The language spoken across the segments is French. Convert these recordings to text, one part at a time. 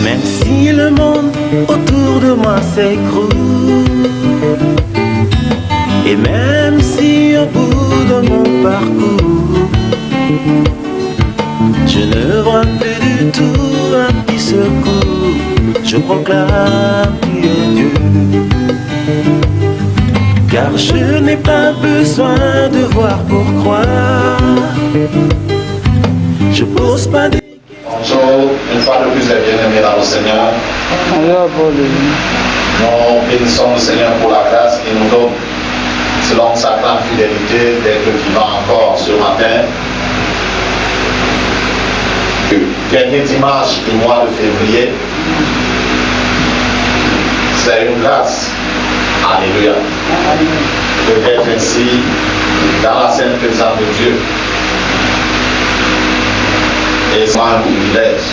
Même si le monde autour de moi s'écroule, et même si au bout de mon parcours je ne vois plus du tout un petit secours, je proclame qu'il est Dieu. Car je n'ai pas besoin de voir pour croire. Je pose pas des... Bonjour, une fois de plus les bien-aimés dans le Seigneur. Nous bénissons le Seigneur pour la grâce qu'il nous donne, selon sa grande fidélité, d'être vivant encore ce matin. Dernier dimanche du mois de février, c'est une grâce. Alléluia. Peut-être ainsi dans la sainte présence de Dieu. Et c'est un privilège.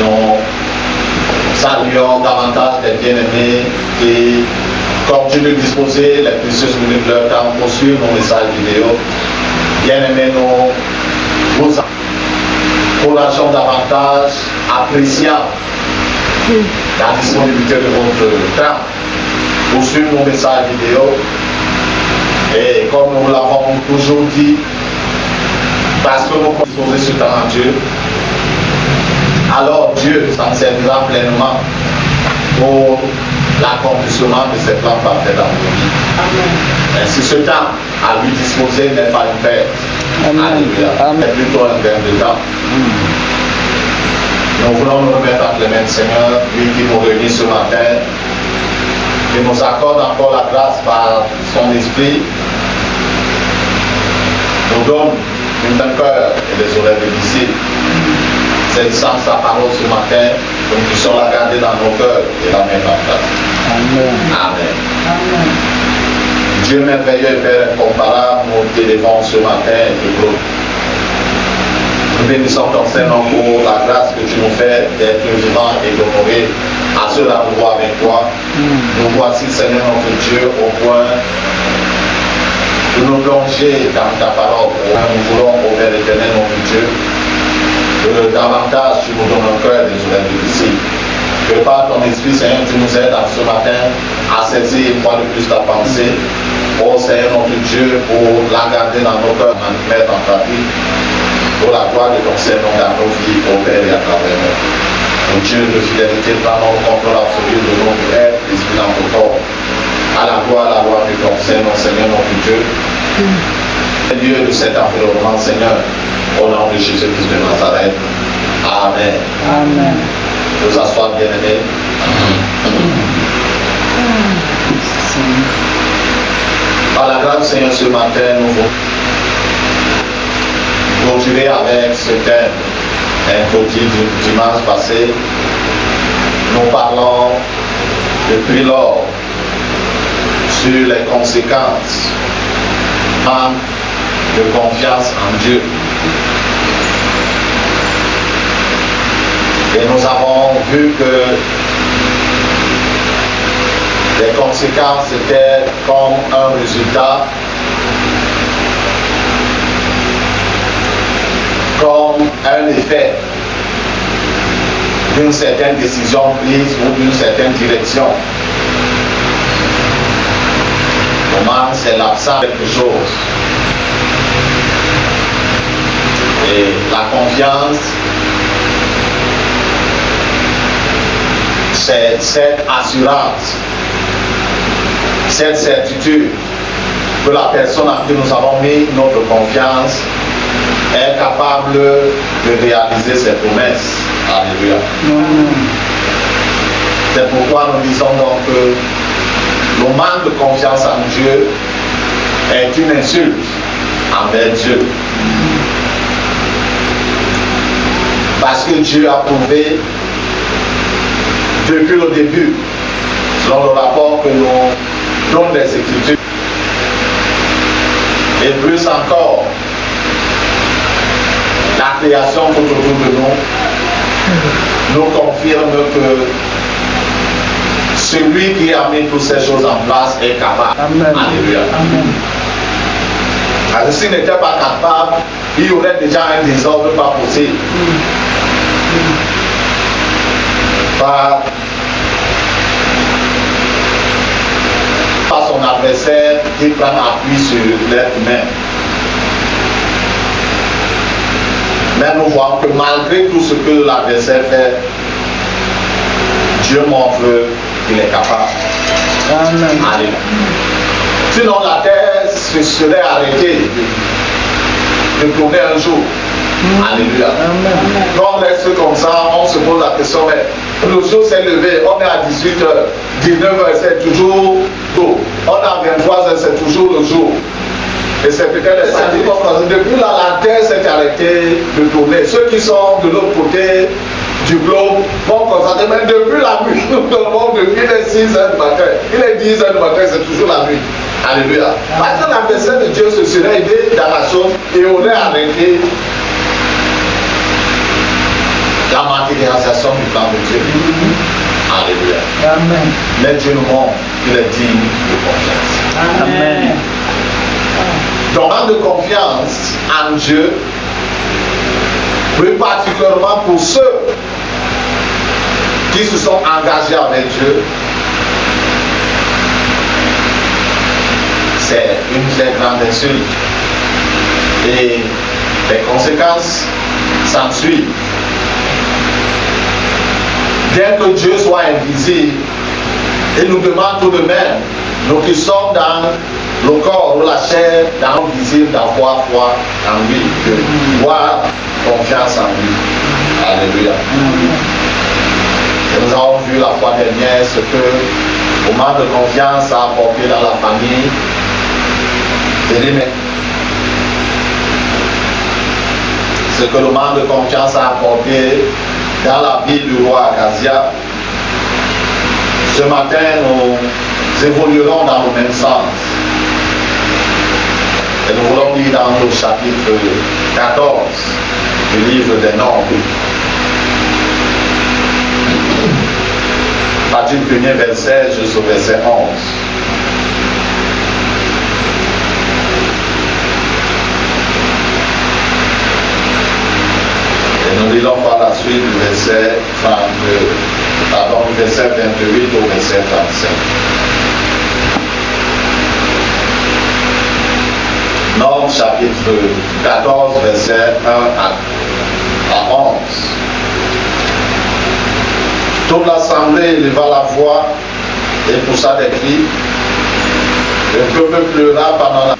Nous saluons davantage les bien-aimés qui, comme Dieu le disposait, les précieuses minutes de leur temps pour suivre nos messages vidéo. Bien-aimés, nous vous encourageons davantage, appréciant la disponibilité de votre temps pour suivre nos messages vidéo. Et comme nous l'avons toujours dit, parce que nous pouvons disposer ce temps en Dieu, alors Dieu s'en servira pleinement pour l'accomplissement de ses plans parfaits dans nos vies. Ainsi, ce temps à lui disposer n'est pas une perte. Alléluia. C'est plutôt un gain de temps. Nous voulons nous remettre entre les mains du Seigneur, lui qui nous réunit ce matin, qui nous accorde encore la grâce par son esprit, nous donne un cœur et des oreilles de disciples. Saisissant sa parole ce matin, que nous puissions la garder dans nos cœurs et la mettre en place. Amen. Amen. Amen. Dieu merveilleux et Père incomparable, nous t'élévons ce matin et te glorifions. Nous bénissons ton Seigneur pour la grâce que tu nous fais d'être vivant et d'honorer à cela nous voir avec toi. Nous voici, Seigneur notre Dieu, au point de nous plonger dans ta parole. Nous voulons, au Père éternel, notre Dieu, que davantage tu nous donnes un cœur des oreilles de disciples. Que par ton esprit, Seigneur, tu nous aides ce matin à saisir une fois de plus ta pensée. Oh Seigneur notre Dieu, pour la garder dans nos cœurs, à nous mettre en pratique, pour la gloire de ton Seigneur dans nos vies, au Père et à travers nous. Mon Dieu de fidélité, prenons le contrôle absolu de notre être, l'esprit dans notre corps. À la gloire de ton Seigneur, notre Dieu. Dieu de cet environnement, Seigneur, au nom de Jésus-Christ de Nazareth. Amen. Amen. Vous asseoir, bien-aimés. Par la grâce du Seigneur, ce matin, nous vous continuer avec ce thème introduit du dimanche passé. Nous parlons depuis lors sur les conséquences de confiance en Dieu. Et nous avons vu que les conséquences étaient comme un résultat, comme un effet d'une certaine décision prise ou d'une certaine direction. Comment c'est l'absence de quelque chose. Et la confiance, c'est cette assurance, cette certitude que la personne à qui nous avons mis notre confiance est capable de réaliser ses promesses. Alléluia. C'est pourquoi nous disons donc que le manque de confiance en Dieu est une insulte envers Dieu. Parce que Dieu a prouvé depuis le début, selon le rapport que nous donnent les Écritures, et plus encore, la création tout autour de nous, nous confirme que celui qui a mis toutes ces choses en place est capable. Alléluia. Alors, s'il n'était pas capable, il y aurait déjà un désordre pas possible. Par son adversaire qui prend appui sur l'être humain. Mais nous voyons que malgré tout ce que l'adversaire fait, Dieu montre qu'il est capable. Alléluia. Sinon la terre se serait arrêtée de tourner un jour. Alléluia. Quand on reste comme ça, on se pose la question, mais le jour s'est levé, on est à 18h, 19h, c'est toujours tôt. On est à 23h, c'est toujours le jour. Et c'est peut-être les satellites. Depuis là, la terre s'est arrêtée de tourner. Ceux qui sont de l'autre côté du globe vont constater, mais depuis la nuit, nous dormons depuis les 6h du matin. Il est 10h du matin, c'est toujours la nuit. Alléluia. Parce que l'adversaire de Dieu se serait aidé dans la chose et aurait arrêté la matérialisation du plan de Dieu. Alléluia. Amen. Mais Dieu nous montre qu'il est digne de confiance. Amen. Donc, de confiance en Dieu, plus particulièrement pour ceux qui se sont engagés avec Dieu, c'est une très grande insulte. Et les conséquences s'ensuivent. Bien que Dieu soit invisible, il nous demande tout de même, nous qui sommes dans le corps ou la chair, dans le visible, d'avoir foi en lui, de voir confiance en lui. Alléluia. Et nous avons vu la fois dernière ce que le manque de confiance a apporté dans la famille d'Élimée. Ce que le manque de confiance a apporté dans la vie du roi Akazia. Ce matin, nous évoluerons dans le même sens. Et nous voulons lire dans le chapitre 14 du livre des Nombres. À partir du premier verset jusqu'au verset 11. Et nous lisons par la suite du verset 32, pardon, du verset 28 au verset 35. Nombres chapitre 14, verset 1 à 11. Toute l'assemblée éleva la voix et poussa des cris. Le peuple pleura pendant la...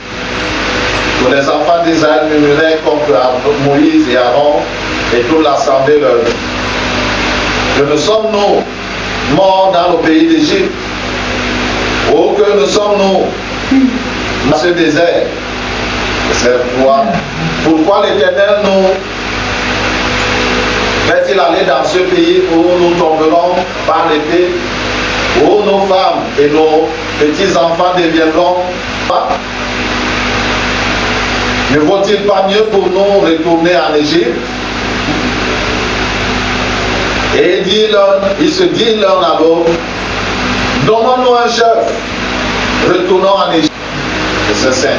Tous les enfants d'Israël murmuraient contre Moïse et Aaron, et toute l'assemblée leur dit: que ne sommes-nous morts dans le pays d'Égypte? Oh, que ne sommes-nous dans ce désert? C'est pourquoi l'Éternel nous fait-il aller dans ce pays où nous tomberons par l'épée, où nos femmes et nos petits-enfants deviendront pas? Ne vaut-il pas mieux pour nous retourner en Égypte? Et ils se disent l'un à l'autre: donnons-nous un chef, retournons en Égypte. C'est simple.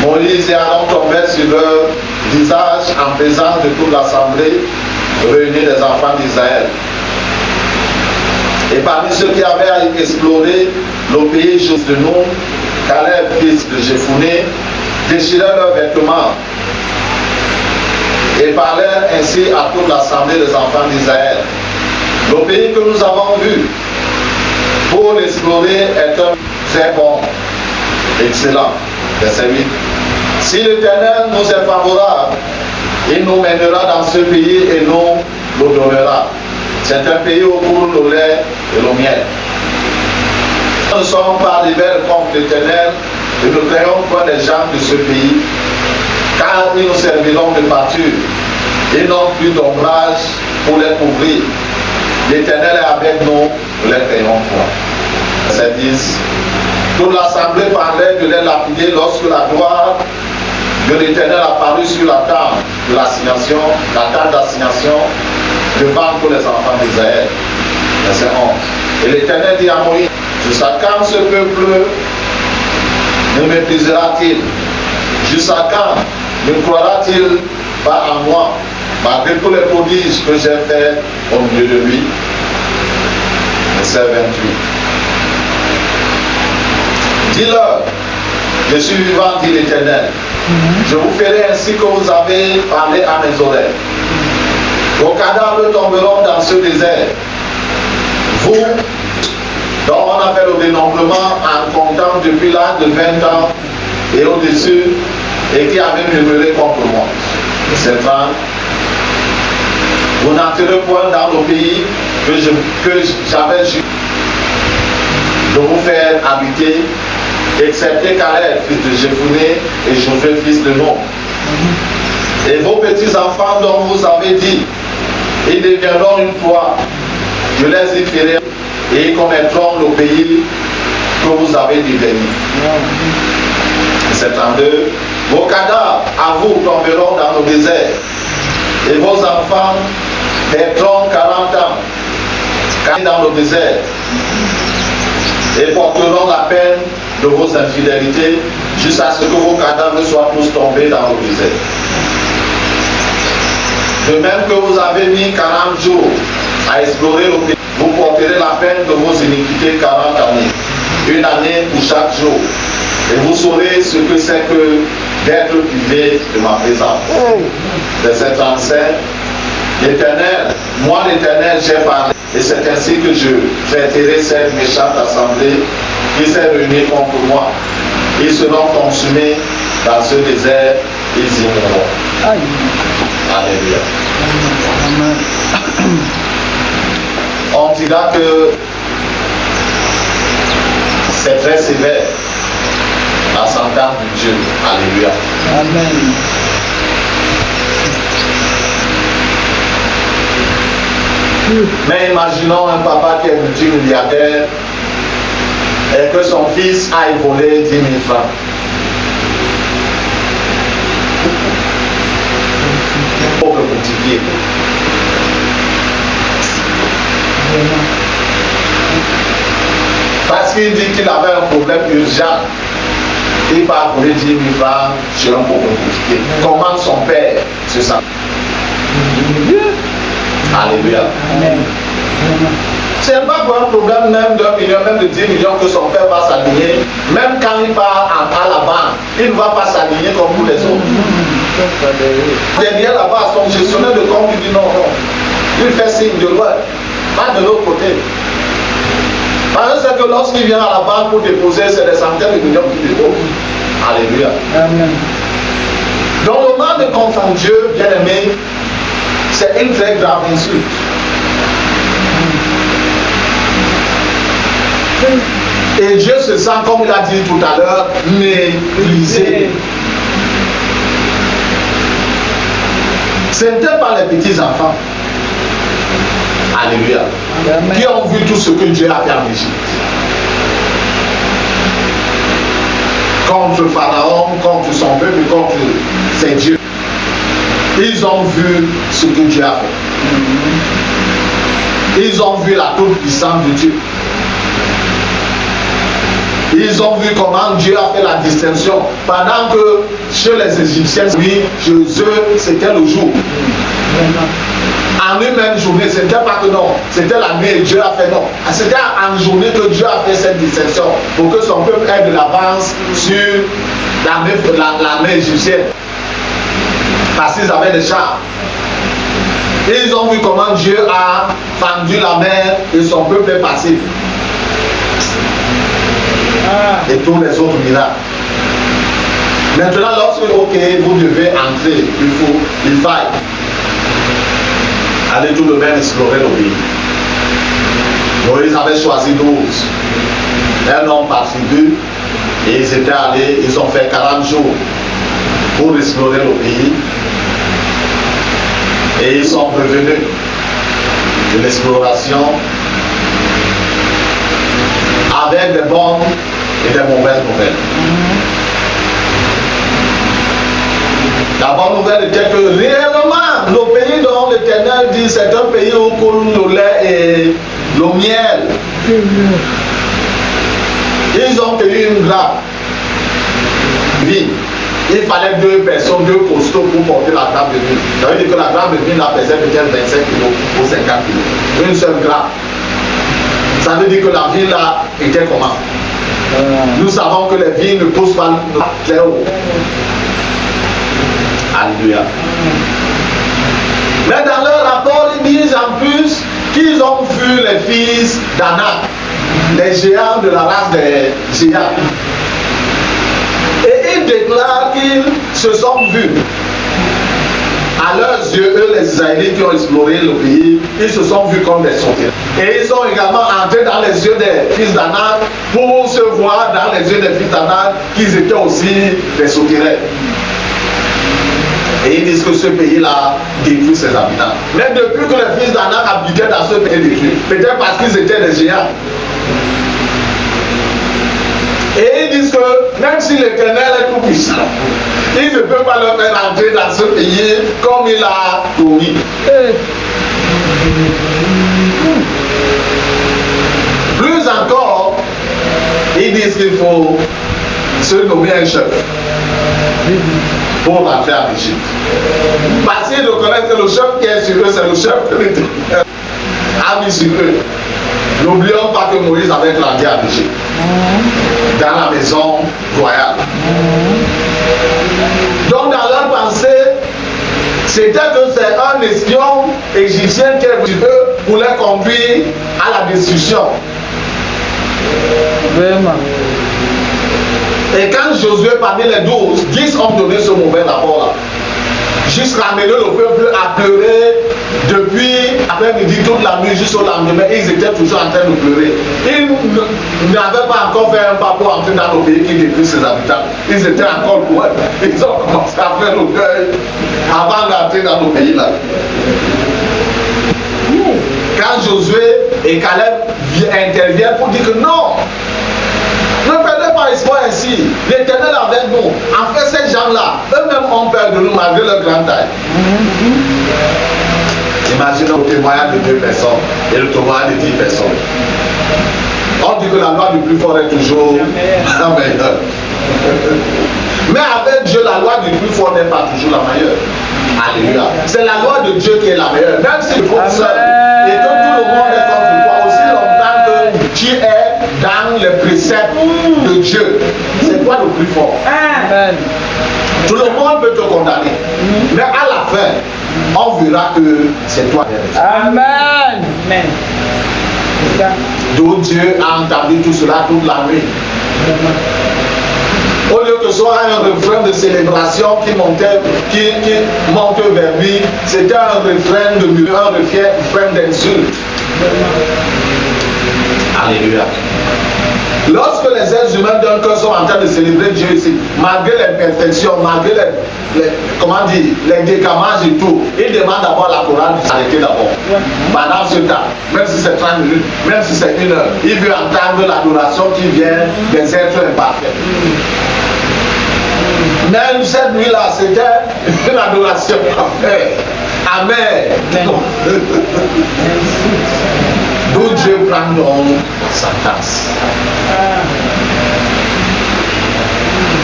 Moïse et Aaron tombèrent sur leur visage en présence de toute l'assemblée réunie des enfants d'Israël. Et parmi ceux qui avaient exploré le pays juste de nous, Caleb, fils de Jephuné, déchirèrent leurs vêtements et parlèrent ainsi à toute l'assemblée des enfants d'Israël: le pays que nous avons vu pour l'explorer est un très bon, excellent. Verset 8. Si l'Éternel nous est favorable, il nous mènera dans ce pays et nous le donnera. C'est un pays où coule le lait et le miel. Nous ne sommes pas libérés contre l'Éternel et ne créons pas les gens de ce pays, car ils nous serviront de pâture. Ils n'ont plus d'ombrage pour les couvrir. L'Éternel est avec nous, nous les créons foi. Verset 10. Toute l'assemblée parlait de les lapider lorsque la gloire de l'Éternel apparut sur la tente de l'assignation, la tente d'assignation, devant tous les enfants d'Israël. Verset 11. Et l'Éternel dit à Moïse, jusqu'à quand ce peuple me méprisera-t-il? Jusqu'à quand ne croira-t-il pas en moi, malgré tous les prodiges que j'ai faits au milieu de lui? Verset 28. Dis-leur, je suis vivant, dit l'Éternel. Je vous ferai ainsi que vous avez parlé à mes oreilles. Vos cadavres tomberont dans ce désert. Vous, dont on appelle au dénombrement en comptant depuis l'âge de 20 ans et au-dessus, et qui avez murmuré contre moi. Verset 30. Vous n'entrerez point dans le pays que j'avais juré de vous faire habiter, excepté Caleb, fils de Jephuné, et Josué, fils de Nun. Et vos petits-enfants dont vous avez dit, ils deviendront une proie, je les y ferai, et ils connaîtront le pays que vous avez dévenu. Verset 32. Vos cadavres à vous tomberont dans le désert, et vos enfants paîtront 40 ans dans le désert, et porteront la peine de vos infidélités jusqu'à ce que vos cadavres soient tous tombés dans le désert. De même que vous avez mis 40 jours à explorer le pays, vous porterez la peine de vos iniquités 40 années, une année pour chaque jour. Et vous saurez ce que c'est que d'être privé de ma présence. Verset 35. L'Éternel, moi l'Éternel, j'ai parlé. Et c'est ainsi que je traiterai cette méchante assemblée qui s'est réunie contre moi. Ils seront consumés dans ce désert, ils y mourront. Alléluia. On dira que c'est très sévère, la sentence de Dieu. Alléluia. Amen. Mais imaginons un papa qui est multimilliardaire et que son fils aille voler 10 000 francs. Pauvre boutiquier. Parce qu'il dit qu'il avait un problème urgent. Il va voler 10 000 francs chez un pauvre boutiquier. Comment son père se sent? Alléluia. Amen. Ce n'est pas pour un problème même d'1 million, même de 10 millions que son père va s'aligner. Même quand il part à la banque, il ne va pas s'aligner comme tous les autres. Derrière là-bas, son gestionnaire de compte lui dit non, non. Il fait signe de loin, pas de l'autre côté. Parce que lorsqu'il vient à la banque pour déposer, c'est des centaines de millions qu'il dépose. Alléluia. Amen. Donc le mal de compte en Dieu, bien aimé, c'est une très grave insulte. Et Dieu se sent, comme il a dit tout à l'heure, méprisé. Ce n'était pas les petits enfants. Alléluia. Amen. Qui ont vu tout ce que Dieu a fait en Égypte. Contre Pharaon, contre son peuple, contre ses dieux. Ils ont vu ce que Dieu a fait. Ils ont vu la toute-puissance de Dieu. Ils ont vu comment Dieu a fait la distinction. Pendant que chez les Égyptiens, oui, Josué, c'était le jour. En une même journée, c'était pas que non, c'était la nuit et Dieu a fait non. C'était en journée que Dieu a fait cette distinction pour que son peuple ait de l'avance sur l'armée égyptienne. Parce qu'ils avaient des chars. Et ils ont vu comment Dieu a fendu la mer et son peuple est passé. Et tous les autres miracles. Maintenant, lorsque, ok, vous devez entrer, il faille. Allez tout de même explorer le pays. Moïse avait choisi 12. Un homme par tribu. Et ils étaient allés, ils ont fait 40 jours pour explorer le pays. Et ils sont revenus de l'exploration avec des bonnes et des mauvaises nouvelles. La bonne nouvelle était que réellement, le pays dont l'Éternel dit c'est un pays Ils ont tenu une grappe vide. Il fallait 2 personnes, 2 costauds pour porter la grappe de vide. Ça veut dire que la grappe de vide pesait peut-être 25 kg ou 50 kg. Une seule grappe. Ça veut dire que la ville là était comment? Nous savons que les vignes ne poussent pas très haut. Alléluia. Mais dans leur rapport, ils disent en plus qu'ils ont vu les fils d'Anak, les géants de la race des géants. Et ils déclarent qu'ils se sont vus. À leurs yeux, eux les Israélites qui ont exploré le pays, ils se sont vus comme des sauterelles. Et ils sont également entrés dans les yeux des fils d'Anak pour se voir dans les yeux des fils d'Anak qu'ils étaient aussi des sauterelles. Et ils disent que ce pays-là détruit ses habitants. Mais depuis que les fils d'Anak habitaient dans ce pays détruit, peut-être parce qu'ils étaient des géants. Et ils disent que même si l'Éternel est tout puissant, il ne peut pas leur faire entrer dans ce pays comme il a promis. Plus encore, ils disent qu'il faut se nommer un chef pour rentrer en Égypte. Parce qu'ils reconnaissent que le chef qui est sur eux, c'est le chef que l'Éternel a mis sur eux. N'oublions pas que Moïse avait grandi en Égypte, dans la maison royale. Donc dans leur pensée, c'était que c'est un espion égyptien qui eux voulait conduire à la destruction. Vraiment. Et quand Josué parmi les 12, 10 ont donné ce mauvais rapport-là. Jusqu'à amener le peuple à pleurer depuis après-midi, toute la nuit jusqu'au lendemain. Ils étaient toujours en train de pleurer. Ils n'avaient pas encore fait un pas pour entrer dans le pays qui détruit ses habitants. Ils étaient encore loin. Ils ont commencé à faire le deuil avant d'entrer dans le pays là. Quand Josué et Caleb interviennent pour dire que non, ne perdez pas espoir ainsi. L'Éternel avec nous. En fait, ces gens-là, eux-mêmes ont peur de nous malgré leur grande taille. Imaginez le témoignage de 2 personnes et le témoignage de 10 personnes. On dit que la loi du plus fort est toujours la meilleure. Mais avec Dieu, la loi du plus fort n'est pas toujours la meilleure. Alléluia. C'est la loi de Dieu qui est la meilleure. Même si tu es seul et que tout le monde est contre toi, aussi longtemps que tu es dans les préceptes de Dieu, c'est toi le plus fort. Amen. Tout le monde peut te condamner. Mais à la fin, on verra que c'est toi. Amen. Amen. D'où Dieu a entendu tout cela toute la nuit. Au lieu que ce soit un refrain de célébration qui monte vers lui, c'était un refrain de mur, un refrain d'insulte. Alléluia. Lorsque les êtres humains d'un cœur sont en train de célébrer Dieu ici, malgré l'imperfection, malgré les décamages et tout, ils demandent d'abord la chorale de s'arrêter d'abord. Pendant ce temps, même si c'est 30 minutes, même si c'est 1 heure, il veut entendre l'adoration qui vient des êtres imparfaits. Même cette nuit-là, c'était une adoration parfaite. Amen. D'où Dieu prend donc sa tasse.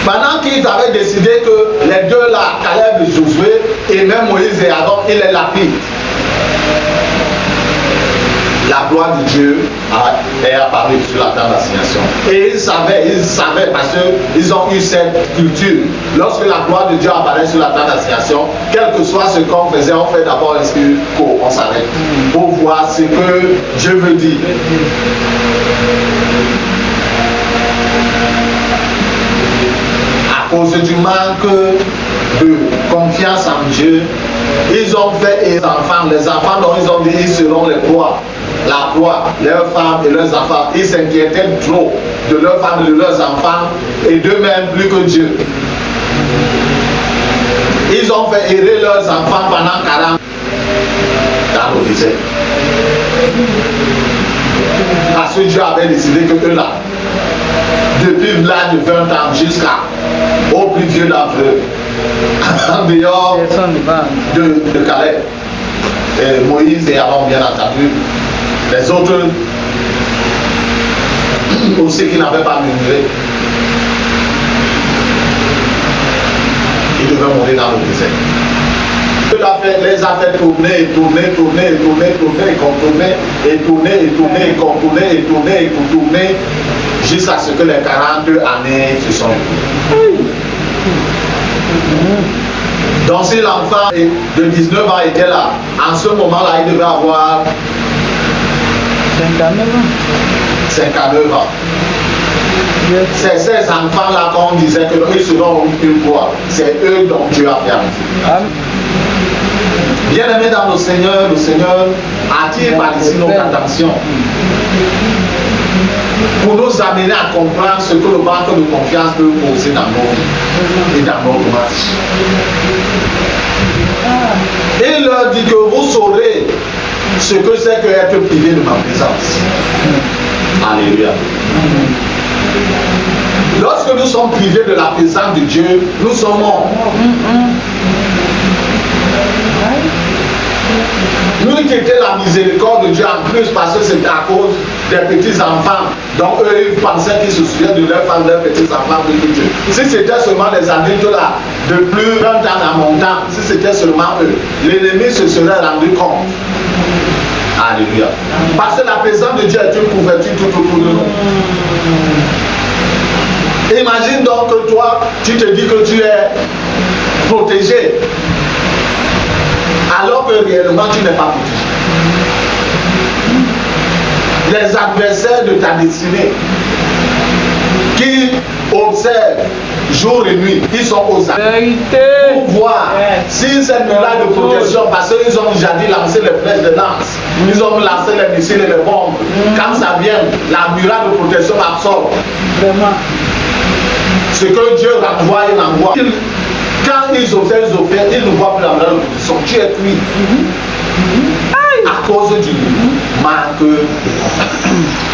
Pendant qu'ils avaient décidé que les deux là, Caleb et Josué, et même Moïse et Aaron, ils les lapident, la gloire de Dieu est apparue sur la tente d'assignation. Et ils savaient parce qu'ils ont eu cette culture. Lorsque la gloire de Dieu apparaît sur la tente d'assignation, quel que soit ce qu'on faisait, on fait d'abord un spirit, on s'arrête pour voir ce que Dieu veut dire. À cause du manque de confiance en Dieu, ils ont fait les enfants dont ils ont dit ils seront les proies. La proie, leurs femmes et leurs enfants, ils s'inquiétaient trop de leurs femmes et de leurs enfants et d'eux-mêmes plus que Dieu. Ils ont fait errer leurs enfants pendant 40 ans dans le désert. Parce que Dieu avait décidé que eux là, depuis l'âge de 20 ans jusqu'au plus vieux d'entre eux, en dehors de Caleb, et Moïse et Aaron bien entendu, les autres pour ceux qui n'avaient pas murmuré. Ils devaient mourir dans le désert. Les a fait tourner, tourner, tourner, tourner, tourner, contourner, et tourner, et tourner, et contourner, et tourner, et contourner, jusqu'à ce que les 40 années se sont écoulées. Donc si l'enfant de 19 ans était là, en ce moment-là, il devait avoir 59 ans. C'est ces enfants-là qu'on disait qu'ils seront une fois. C'est eux dont Dieu a fait ainsi. Bien-aimés dans le Seigneur attire par ici notre attention pour nous amener à comprendre ce que le manque de confiance peut poser dans nos vies et dans notre marche. Il leur dit que vous saurez ce que c'est que être privé de ma présence. Alléluia. Lorsque nous sommes privés de la présence de Dieu, nous sommes morts. Nous qui étions la miséricorde de Dieu en plus parce que c'était à cause des petits enfants. Donc eux ils pensaient qu'ils se souviennent de leurs femmes, leurs petits enfants de Dieu. Si c'était seulement les adultes là, de plus de 20 ans à montant, si c'était seulement eux, l'ennemi se serait rendu compte. Alléluia. Parce que la présence de Dieu est une couverture tout autour de nous. Imagine donc que toi, tu te dis que tu es protégé, alors que réellement tu n'es pas protégé. Les adversaires de ta destinée qui observent jour et nuit, ils sont aux armes pour voir si cette muraille de protection, parce qu'ils ont jadis lancé les flèches de lance, ils ont lancé les missiles et les bombes. Quand ça vient, la muraille de protection absorbe. Vraiment. Ce que Dieu renvoie, il envoie. Quand ils observent, ils ne voient plus la muraille de protection. Tu es cuit. À cause du manque de confiance.